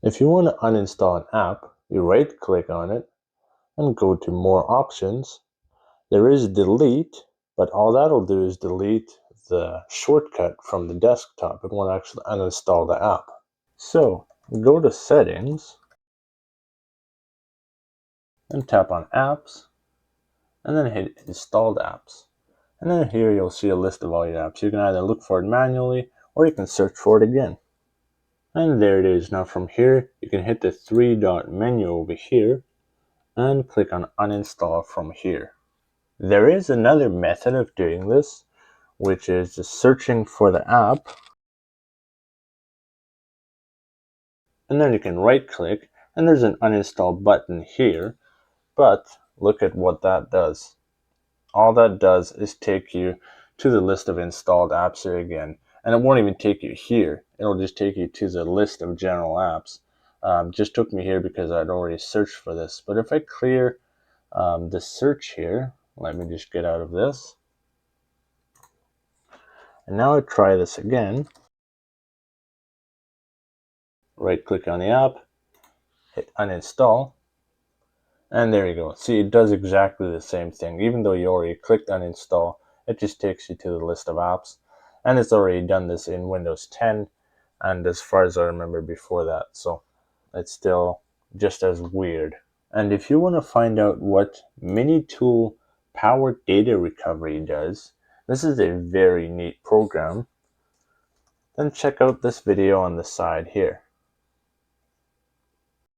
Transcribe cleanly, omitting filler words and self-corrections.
If you want to uninstall an app, you right click on it and go to more options. There is delete, but all that'll do is delete the shortcut from the desktop. It won't actually uninstall the app. So go to settings and tap on apps and then hit installed apps. And then here you'll see a list of all your apps. You can either look for it manually or you can search for it again. And there it is. Now from here, you can hit the three-dot menu over here and click on uninstall from here. There is another method of doing this, which is just searching for the app. And then you can right click and there's an uninstall button here. But look at what that does. All that does is take you to the list of installed apps here again. And it won't even take you here. It'll just take you to the list of general apps. Just took me here because I'd already searched for this. But if I clear the search here, let me just get out of this. And now I try this again. Right click on the app, hit uninstall. And there you go. See, it does exactly the same thing. Even though you already clicked uninstall, it just takes you to the list of apps. And it's already done this in Windows 10 and as far as I remember before that. So it's still just as weird. And if you want to find out what Minitool Power Data Recovery does, this is a very neat program. Then check out this video on the side here.